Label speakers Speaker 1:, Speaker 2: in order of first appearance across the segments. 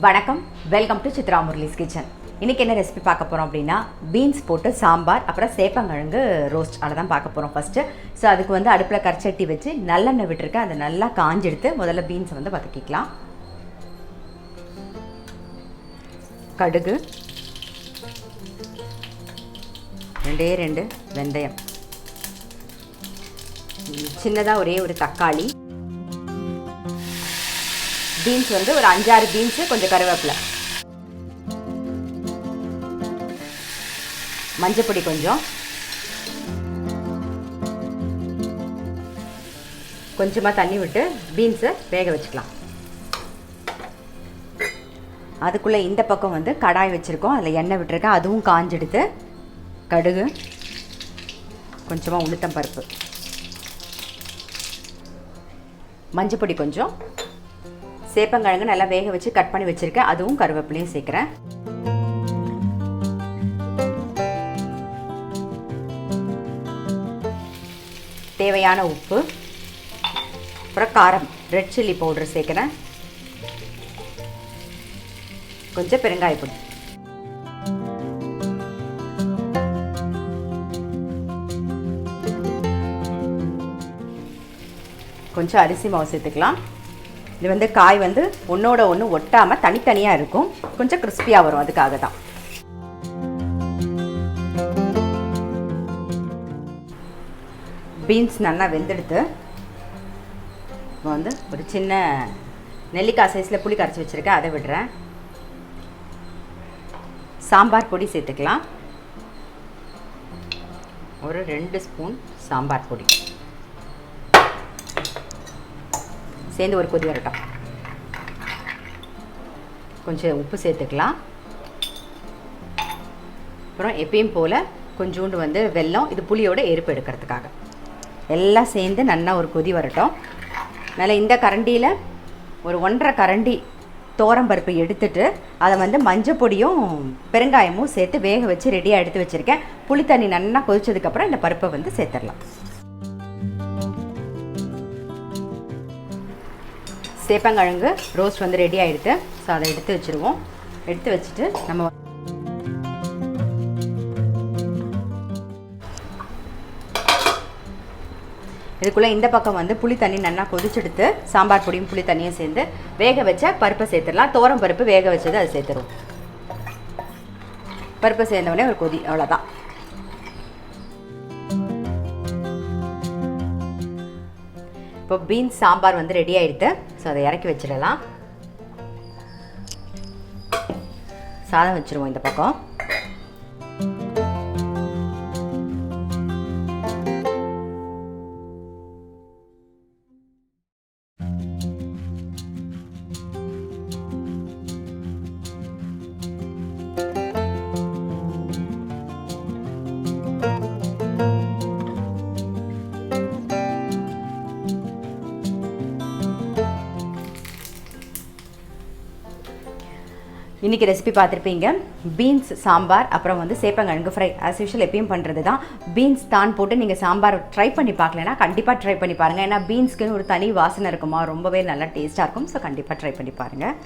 Speaker 1: வணக்கம், welcome to Chitra Murali's kitchen. இன்றைக்கி என்ன ரெசிபி பார்க்க போகிறோம் அப்படின்னா, பீன்ஸ் போட்டு சாம்பார், அப்புறம் சேப்பங்கிழங்கு ரோஸ்ட் அதை தான் பார்க்க போகிறோம் ஃபஸ்ட்டு. ஸோ அதுக்கு வந்து அடுப்பில் கரிச்சட்டி வச்சு நல்லெண்ணெய் விட்டுருக்கேன். அதை நல்லா காஞ்செடுத்து முதல்ல பீன்ஸை வந்து வதக்கிக்கலாம். கடுகு, 2 வெந்தயம், சின்னதாக ஒரே ஒரு தக்காளி, பீன்ஸ் வந்து ஒரு 5-6 பீன்ஸு, கொஞ்சம் கருவேப்பிலை, மஞ்சப்பொடி கொஞ்சம், கொஞ்சமாக தண்ணி விட்டு பீன்ஸை வேக வச்சுக்கலாம். அதுக்குள்ளே இந்த பக்கம் வந்து கடாய் வச்சுருக்கோம், அதில் எண்ணெய் விட்டுருக்கேன். அதுவும் காஞ்செடுத்து கடுகு, கொஞ்சமாக உளுத்தம் பருப்பு, மஞ்சப்பொடி கொஞ்சம், சேப்பங்கிழங்கு நல்லா வேக வச்சு கட் பண்ணி வச்சுருக்கேன். அதுவும் கருவேப்பிலையும் சேர்க்குறேன். தேவையான உப்பு, அப்புறம் காரம், ரெட் சில்லி பவுடர் சேர்க்குறேன். கொஞ்சம் பெருங்காயப்பொடி, கொஞ்சம் அரிசி மாவு சேர்த்துக்கலாம். இது வந்து காய் வந்து ஒன்றோட ஒன்று ஒட்டாமல் தனித்தனியாக இருக்கும், கொஞ்சம் கிறிஸ்பியாக வரும், அதுக்காக தான். பீன்ஸ் நல்லா வெந்தெடுத்து இப்போ வந்து ஒரு சின்ன நெல்லிக்காய் சைஸில் புளி கரைச்சி வச்சுருக்கேன், அதை விடுறேன். சாம்பார் பொடி சேர்த்துக்கலாம். ஒரு 2 ஸ்பூன் சாம்பார் பொடி சேர்ந்து ஒரு கொதி வரட்டும். கொஞ்சம் உப்பு சேர்த்துக்கலாம். அப்புறம் எப்பயும் போல் கொஞ்சோண்டு வந்து வெல்லம், இது புளியோட எருப்பு எடுக்கிறதுக்காக. எல்லாம் சேர்ந்து நல்லா ஒரு கொதி வரட்டும். அதனால் இந்த கரண்டியில் ஒரு 1.5 கரண்டி தோரம்பருப்பு எடுத்துட்டு அதை வந்து மஞ்சள் பொடியும் பெருங்காயமும் சேர்த்து வேக வச்சு ரெடியாக எடுத்து வச்சுருக்கேன். புளி தண்ணி நல்லா கொதிச்சதுக்கப்புறம் இந்த பருப்பை வந்து சேர்த்துடலாம். சேப்பங்கிழங்கு ரோஸ்ட் வந்து ரெடி ஆகிடுது. ஸோ அதை எடுத்து வச்சுருவோம். எடுத்து வச்சுட்டு நம்ம இதுக்குள்ளே இந்த பக்கம் வந்து புளி தண்ணி நல்லா கொதிச்செடுத்து சாம்பார் பொடியும் புளி தண்ணியும் சேர்ந்து வேக வச்ச பருப்பை சேர்த்துடலாம். தோரம் பருப்பு வேக வச்சது அது சேர்த்துருவோம். பருப்பு சேர்ந்தவுடனே ஒரு கொதி, அவ்வளோதான். இப்போ பீன்ஸ் சாம்பார் வந்து ரெடி ஆகிடுது. ஸோ அதை இறக்கி வச்சிடலாம். சாதம் வச்சுருவோம் இந்த பக்கம். இன்றைக்கி ரெசிபி பார்த்துருப்பீங்க, பீன்ஸ் சாம்பார், அப்புறம் வந்து சேப்பங்கிழங்கு ஃப்ரை. ஆஸ் யூஷுவல் எப்பயும் பண்ணுறது தான். பீன்ஸ் தான் போட்டு நீங்கள் சாம்பார் ட்ரை பண்ணி பார்க்கலன்னா கண்டிப்பாக ட்ரை பண்ணி பாருங்கள். ஏன்னா பீன்ஸ்க்குன்னு ஒரு தனி வாசனை இருக்குமா, ரொம்பவே நல்லா டேஸ்ட்டாக இருக்கும். ஸோ கண்டிப்பாக ட்ரை பண்ணி பாருங்கள்.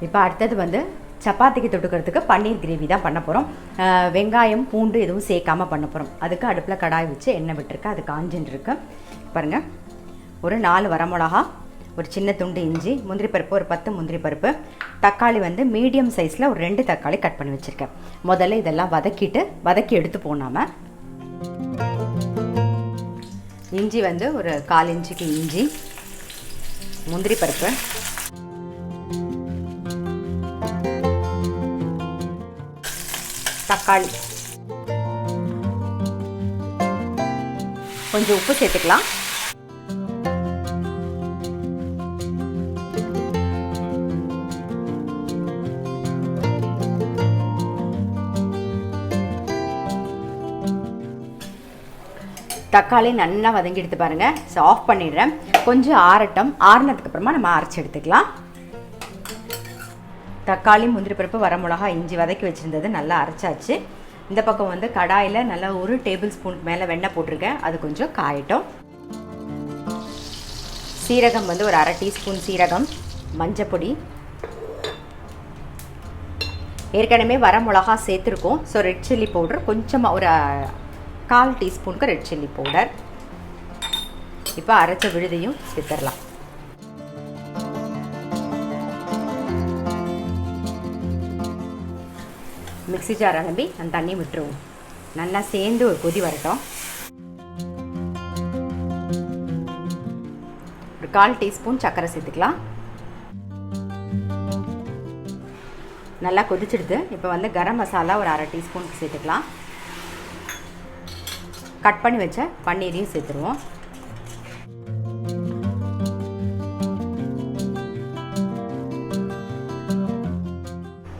Speaker 1: இப்போ அடுத்தது வந்து சப்பாத்திக்கு தொட்டுக்கிறதுக்கு பன்னீர் கிரேவி தான் பண்ண போகிறோம். வெங்காயம் பூண்டு எதுவும் சேர்க்காமல் பண்ண போகிறோம். அதுக்கு அடுப்பில் கடாய் வச்சு எண்ணெய் விட்டுருக்கு, அது காஞ்சின்னு இருக்கு. பாருங்கள், ஒரு 4 வரமிளகா, ஒரு சின்ன துண்டு இஞ்சி, முந்திரி பருப்பு ஒரு 10 முந்திரி பருப்பு, தக்காளி வந்து மீடியம் சைஸில் ஒரு 2 தக்காளி கட் பண்ணி வச்சுருக்கேன். முதல்ல இதெல்லாம் வதக்கி எடுத்து போனாமல், இஞ்சி வந்து ஒரு 1/4 இன்ச்சுக்கு இஞ்சி, முந்திரி பருப்பு, தக்காளி, கொஞ்சம் உப்பு சேர்த்துக்கலாம். தக்காளி நல்லா வதங்கி எடுத்து பாருங்கள். ஸோ ஆஃப் பண்ணிடுறேன். கொஞ்சம் ஆறட்டும். ஆறுனதுக்கப்புறமா நம்ம அரைச்சி எடுத்துக்கலாம். தக்காளி, முந்திரி பருப்பு, வரமிளகா, இஞ்சி வதக்கி வச்சுருந்தது நல்லா அரைச்சாச்சு. இந்த பக்கம் வந்து கடாயில் நல்லா 1 டேபிள் ஸ்பூனுக்கு மேலே வெண்ணெய் போட்டிருக்கேன். அது கொஞ்சம் காயட்டும். சீரகம் வந்து ஒரு 1/2 டீஸ்பூன் சீரகம், மஞ்சப்பொடி, ஏற்கனவே வரமிளகா சேர்த்துருக்கோம். ஸோ ரெட் சில்லி பவுடர் கொஞ்சமாக ஒரு 1/4 டீஸ்பூனுக்கு ரெட் சில்லி பவுடர். இப்போ அரைச்ச விழுதையும் சேர்த்துடலாம். மிக்ஸி ஜார் அலம்பி அந்த தண்ணி விட்டுருவோம். நல்லா சேர்ந்து ஒரு கொதி வரட்டும். ஒரு 1/4 டீஸ்பூன் சர்க்கரை சேர்த்துக்கலாம். நல்லா கொதிச்சிடுது. இப்போ வந்து கரம் மசாலா ஒரு 1/2 டீஸ்பூனுக்கு சேர்த்துக்கலாம். கட் பண்ணி வச்ச பன்னீரையும் சேர்த்துருவோம்.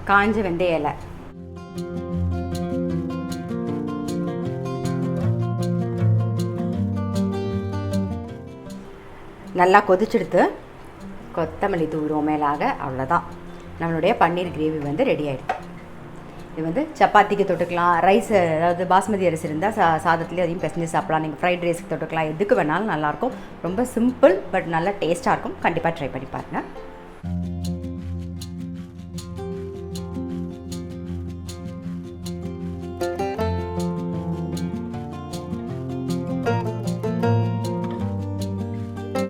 Speaker 1: காஞ்ச வெந்தய இலை, நல்லா கொதிச்செடுத்து கொத்தமல்லி தூளும் மேலாக. அவ்வளோதான், நம்மளுடைய பன்னீர் கிரேவி வந்து ரெடி ஆகிடுது. இது வந்து சப்பாத்திக்கு தொட்டுக்கலாம், ரைஸ் அதாவது பாஸ்மதி அரிசி இருந்தால் சாதத்துலேயே அதையும் பிசைஞ்சு சாப்பிட்லாம். நீங்கள் ஃப்ரைட் ரைஸுக்கு தொட்டுக்கலாம், எதுக்கு வேணாலும் நல்லாயிருக்கும். ரொம்ப சிம்பிள் பட் நல்லா டேஸ்ட்டாக இருக்கும். கண்டிப்பாக ட்ரை பண்ணி பாருங்கள்.